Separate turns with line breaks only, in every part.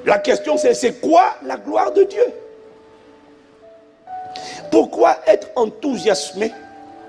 La question c'est quoi la gloire de Dieu? Pourquoi être enthousiasmé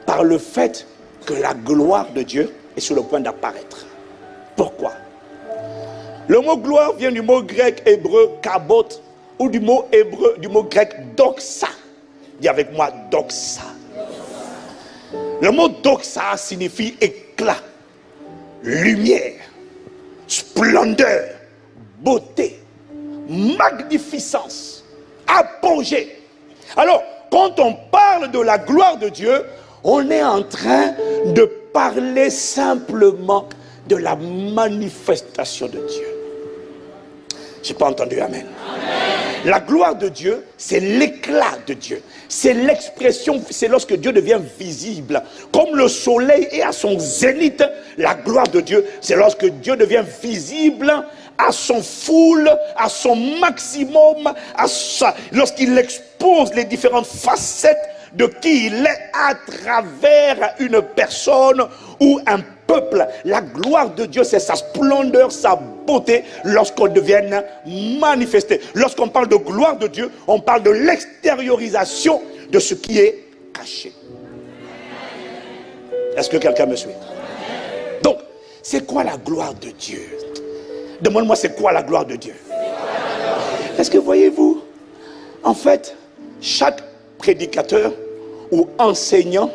par le fait que la gloire de Dieu est sur le point d'apparaître? Pourquoi? Le mot gloire vient du mot grec hébreu kabot ou du mot grec doxa. Dis avec moi doxa. Le mot doxa signifie éclat, lumière, splendeur, beauté, magnificence, apogée. Alors, quand on parle de la gloire de Dieu, on est en train de parler simplement de la manifestation de Dieu. Je n'ai pas entendu amen. La gloire de Dieu, c'est l'éclat de Dieu. C'est l'expression, c'est lorsque Dieu devient visible. Comme le soleil est à son zénith, la gloire de Dieu, c'est lorsque Dieu devient visible à son full, à son maximum, lorsqu'il expose les différentes facettes de qui il est à travers une personne ou un peuple. La gloire de Dieu, c'est sa splendeur, sa beauté, lorsqu'on devient manifesté. Lorsqu'on parle de gloire de Dieu, on parle de l'extériorisation de ce qui est caché. Est-ce que quelqu'un me suit? Donc, c'est quoi la gloire de Dieu? Demande-moi, c'est quoi la gloire de Dieu? Est-ce que voyez-vous, en fait, chaque prédicateur ou enseignant,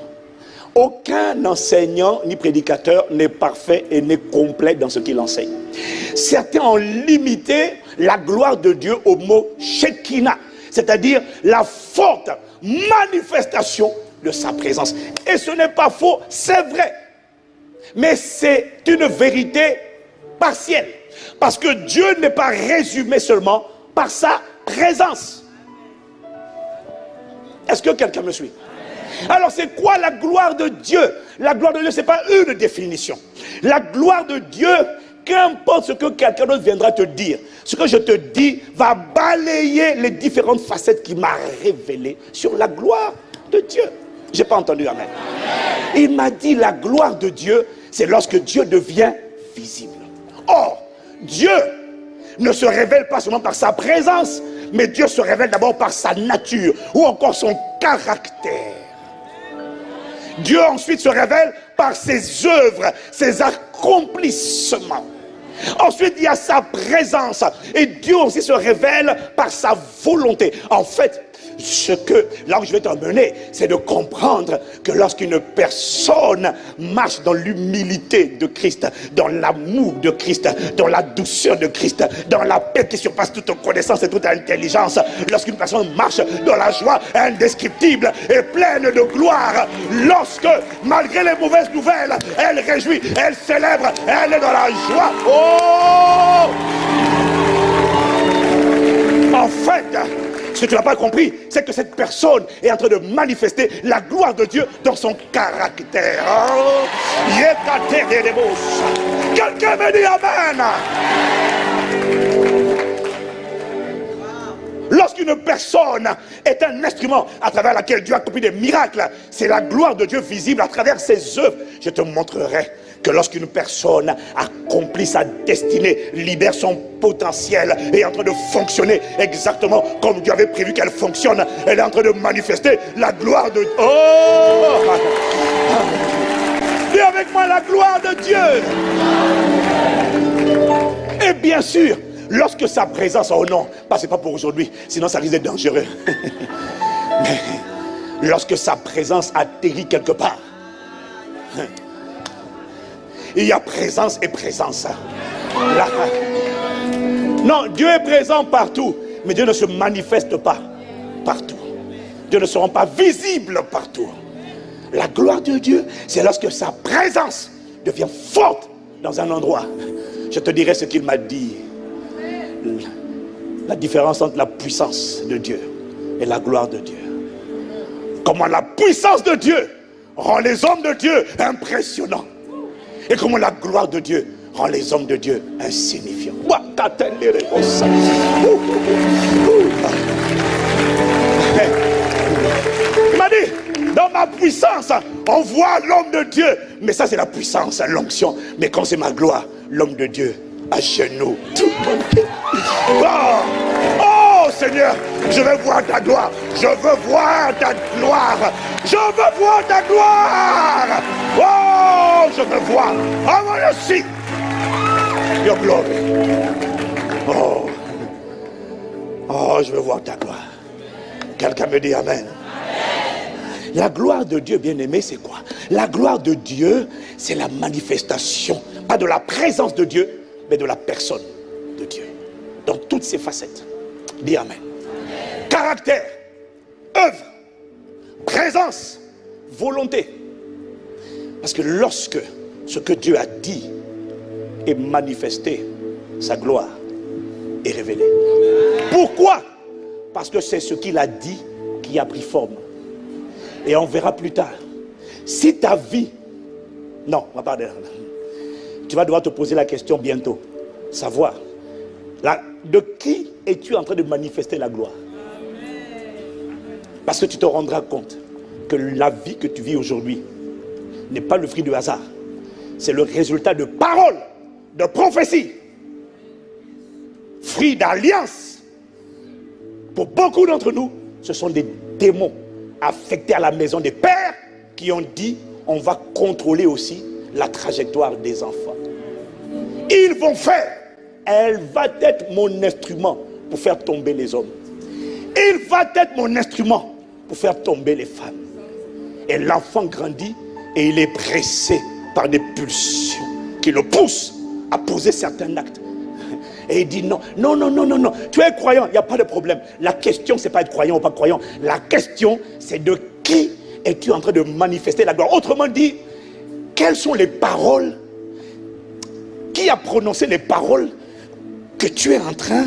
aucun enseignant ni prédicateur n'est parfait et n'est complet dans ce qu'il enseigne. Certains ont limité la gloire de Dieu au mot Shekinah, c'est-à-dire la forte manifestation de sa présence. Et ce n'est pas faux, c'est vrai. Mais c'est une vérité partielle. Parce que Dieu n'est pas résumé seulement par sa présence. Est-ce que quelqu'un me suit? Alors c'est quoi la gloire de Dieu? La gloire de Dieu, ce n'est pas une définition. La gloire de Dieu, qu'importe ce que quelqu'un d'autre viendra te dire, ce que je te dis va balayer les différentes facettes qu'il m'a révélées sur la gloire de Dieu. Je n'ai pas entendu amen. Il m'a dit la gloire de Dieu, c'est lorsque Dieu devient visible. Or, Dieu ne se révèle pas seulement par sa présence, mais Dieu se révèle d'abord par sa nature ou encore son caractère. Dieu ensuite se révèle par ses œuvres, ses accomplissements. Ensuite, il y a sa présence. Et Dieu aussi se révèle par sa volonté. En fait, là où je vais t'emmener, c'est de comprendre que lorsqu'une personne marche dans l'humilité de Christ, dans l'amour de Christ, dans la douceur de Christ, dans la paix qui surpasse toute connaissance et toute intelligence, lorsqu'une personne marche dans la joie indescriptible et pleine de gloire, lorsque, malgré les mauvaises nouvelles, elle réjouit, elle célèbre, elle est dans la joie. Oh! En fait, ce que tu n'as pas compris, c'est que cette personne est en train de manifester la gloire de Dieu dans son caractère. Oh, quelqu'un me dit amen. Lorsqu'une personne est un instrument à travers lequel Dieu accomplit des miracles, c'est la gloire de Dieu visible à travers ses œuvres. Je te montrerai que lorsqu'une personne accomplit sa destinée, libère son potentiel, est en train de fonctionner exactement comme Dieu avait prévu qu'elle fonctionne, elle est en train de manifester la gloire de Dieu. Oh! Dis avec moi la gloire de Dieu. Et bien sûr, lorsque sa présence, oh non, c'est pas pour aujourd'hui, sinon ça risque d'être dangereux. Mais lorsque sa présence atterrit quelque part, il y a présence et présence. Là. Non, Dieu est présent partout, mais Dieu ne se manifeste pas partout. Dieu ne sera pas visible partout. La gloire de Dieu, c'est lorsque sa présence devient forte dans un endroit. Je te dirai ce qu'il m'a dit. La différence entre la puissance de Dieu et la gloire de Dieu. Comment la puissance de Dieu rend les hommes de Dieu impressionnants. Et comment la gloire de Dieu rend les hommes de Dieu insignifiants. Il m'a dit, dans ma puissance, on voit l'homme de Dieu. Mais ça c'est la puissance, l'onction. Mais quand c'est ma gloire, l'homme de Dieu à genoux. Oh, oh Seigneur, je veux voir ta gloire. Je veux voir ta gloire. Je veux voir ta gloire. Oh, je veux voir. I want to see your glory. Oh, oh, je veux voir ta gloire. Quelqu'un me dit amen. La gloire de Dieu, bien-aimé, c'est quoi? La gloire de Dieu, c'est la manifestation, pas de la présence de Dieu, mais de la personne de Dieu. Dans toutes ses facettes. Dis amen. Caractère, œuvre, présence, volonté. Parce que lorsque ce que Dieu a dit est manifesté, sa gloire est révélée. Pourquoi? Parce que c'est ce qu'il a dit qui a pris forme. Et on verra plus tard. Si ta vie... Non, on va pas dire. Tu vas devoir te poser la question bientôt. Savoir, de qui es-tu en train de manifester la gloire? Parce que tu te rendras compte que la vie que tu vis aujourd'hui n'est pas le fruit du hasard. C'est le résultat de paroles, de prophéties, fruit d'alliance. Pour beaucoup d'entre nous, ce sont des démons affectés à la maison des pères qui ont dit on va contrôler aussi la trajectoire des enfants. Ils vont faire, elle va être mon instrument pour faire tomber les hommes. Il va être mon instrument pour faire tomber les femmes. Et l'enfant grandit et il est pressé par des pulsions qui le poussent à poser certains actes. Et il dit non, non, non, non, non, non. Tu es croyant, il n'y a pas de problème. La question, c'est pas être croyant ou pas croyant. La question, c'est de qui es-tu en train de manifester la gloire. Autrement dit, quelles sont les paroles? Qui a prononcé les paroles que tu es en train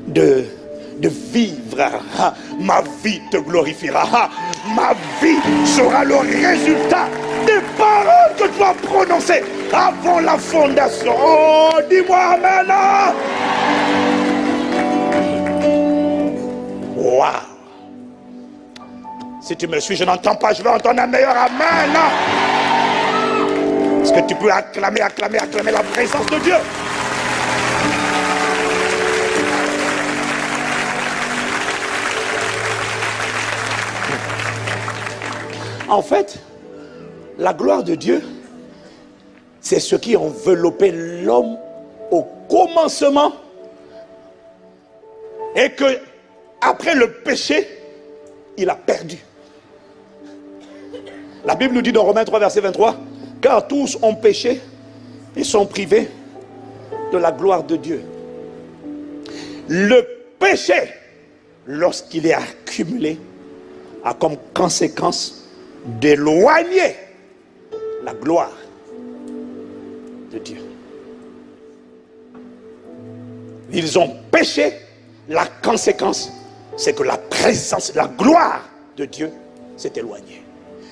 de vivre? Ma vie te glorifiera. Ma vie sera le résultat des paroles que tu as prononcées avant la fondation. Oh, dis-moi amen. Waouh. Si tu me suis, je n'entends pas, je veux entendre un meilleur amen. Est-ce que tu peux acclamer la présence de Dieu? En fait, la gloire de Dieu, c'est ce qui enveloppait l'homme au commencement et que après le péché, il a perdu. La Bible nous dit dans Romains 3, verset 23, car tous ont péché et sont privés de la gloire de Dieu. Le péché, lorsqu'il est accumulé, a comme conséquence d'éloigner la gloire de Dieu. Ils ont péché, la conséquence, c'est que la présence, la gloire de Dieu s'est éloignée.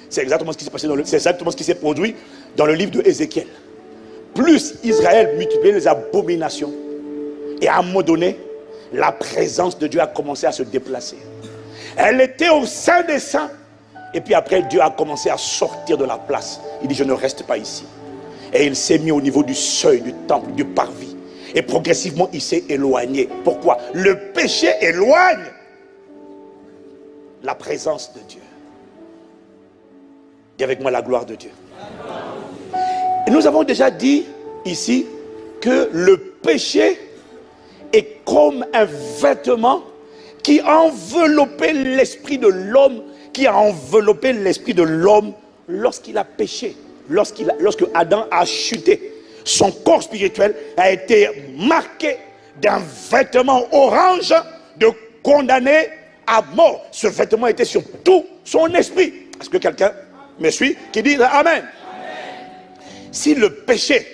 C'est exactement ce qui s'est passé c'est exactement ce qui s'est produit dans le livre de Ézéchiel. Plus Israël multipliait les abominations, et à un moment donné, la présence de Dieu a commencé à se déplacer. Elle était au sein des saints. Et puis après, Dieu a commencé à sortir de la place. Il dit, je ne reste pas ici. Et il s'est mis au niveau du seuil, du temple, du parvis. Et progressivement, il s'est éloigné. Pourquoi? Le péché éloigne la présence de Dieu. Dis avec moi la gloire de Dieu. Et nous avons déjà dit ici que le péché est comme un vêtement qui enveloppait l'esprit de l'homme, qui a enveloppé l'esprit de l'homme lorsqu'il a péché, lorsque Adam a chuté. Son corps spirituel a été marqué d'un vêtement orange de condamné à mort. Ce vêtement était sur tout son esprit. Est-ce que quelqu'un me suit qui dit amen? Amen. Si le péché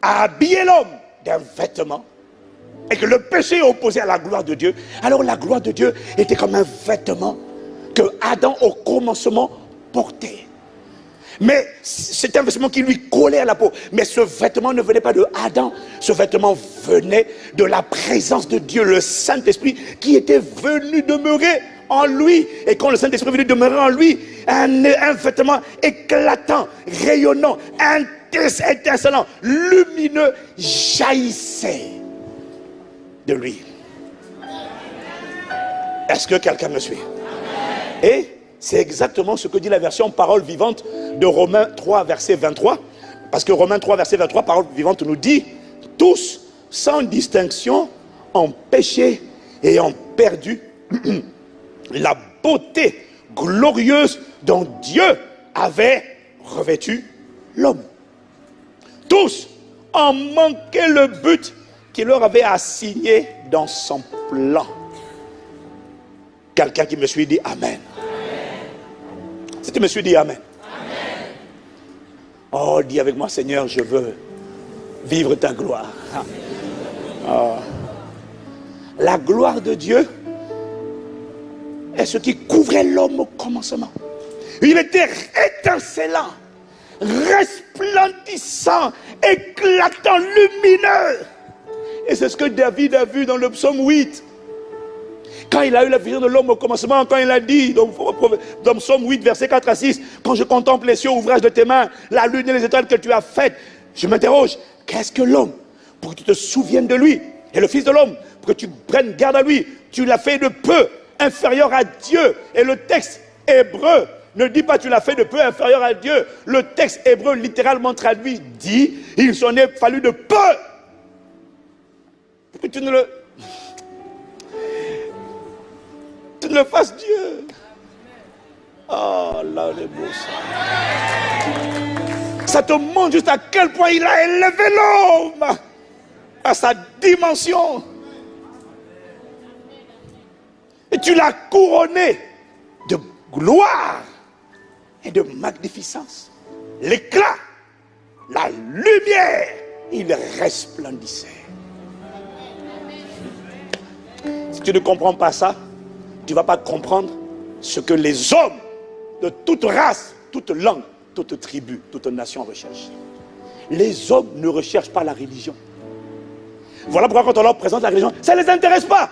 a habillé l'homme d'un vêtement et que le péché est opposé à la gloire de Dieu, alors la gloire de Dieu était comme un vêtement que Adam au commencement portait. Mais c'est un vêtement qui lui collait à la peau. Mais ce vêtement ne venait pas de Adam. Ce vêtement venait de la présence de Dieu, le Saint-Esprit, qui était venu demeurer en lui. Et quand le Saint-Esprit est venu demeurer en lui, un vêtement éclatant, rayonnant, étincelant, lumineux, jaillissait de lui. Est-ce que quelqu'un me suit? Et c'est exactement ce que dit la version parole vivante de Romains 3, verset 23. Parce que Romains 3, verset 23, parole vivante nous dit: tous, sans distinction, ont péché et ont perdu la beauté glorieuse dont Dieu avait revêtu l'homme. Tous ont manqué le but qu'il leur avait assigné dans son plan. Quelqu'un qui me suit dit Amen. Si tu me suis, dis Amen. Amen. Oh, dis avec moi, Seigneur, je veux vivre ta gloire. Oh. La gloire de Dieu est ce qui couvrait l'homme au commencement. Il était étincelant, resplendissant, éclatant, lumineux. Et c'est ce que David a vu dans le psaume 8. Quand il a eu la vision de l'homme au commencement, quand il a dit, dans psaume 8, verset 4 à 6, quand je contemple les cieux, ouvrage de tes mains, la lune et les étoiles que tu as faites, je m'interroge, qu'est-ce que l'homme? Pour que tu te souviennes de lui. Et le Fils de l'homme, pour que tu prennes garde à lui. Tu l'as fait de peu inférieur à Dieu. Et le texte hébreu ne dit pas tu l'as fait de peu inférieur à Dieu. Le texte hébreu littéralement traduit dit, il s'en est fallu de peu. Pour que tu ne le fasses Dieu. Oh là, les beaux ça te montre juste à quel point il a élevé l'homme à sa dimension. Et tu l'as couronné de gloire et de magnificence. L'éclat, la lumière, il resplendissait. Si tu ne comprends pas ça, tu ne vas pas comprendre ce que les hommes de toute race, toute langue, toute tribu, toute nation recherchent. Les hommes ne recherchent pas la religion. Voilà pourquoi quand on leur présente la religion, ça ne les intéresse pas.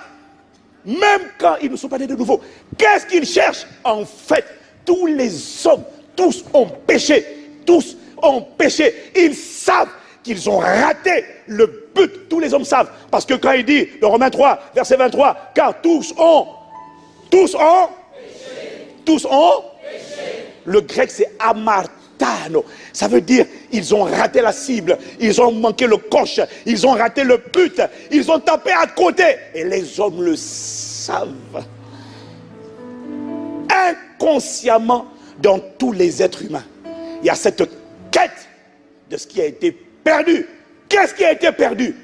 Même quand ils ne sont pas nés de nouveau. Qu'est-ce qu'ils cherchent? En fait, tous les hommes, tous ont péché. Tous ont péché. Ils savent qu'ils ont raté le but. Tous les hommes savent. Parce que quand il dit, dans Romains 3, verset 23, car tous ont péché. Le grec c'est amartano. Ça veut dire, ils ont raté la cible, ils ont manqué le coche, ils ont raté le but, ils ont tapé à côté. Et les hommes le savent. Inconsciemment, dans tous les êtres humains, il y a cette quête de ce qui a été perdu. Qu'est-ce qui a été perdu?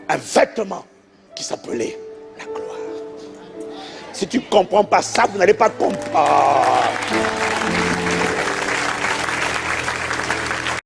Un vêtement qui s'appelait la gloire. Si tu ne comprends pas ça, vous n'allez pas comprendre.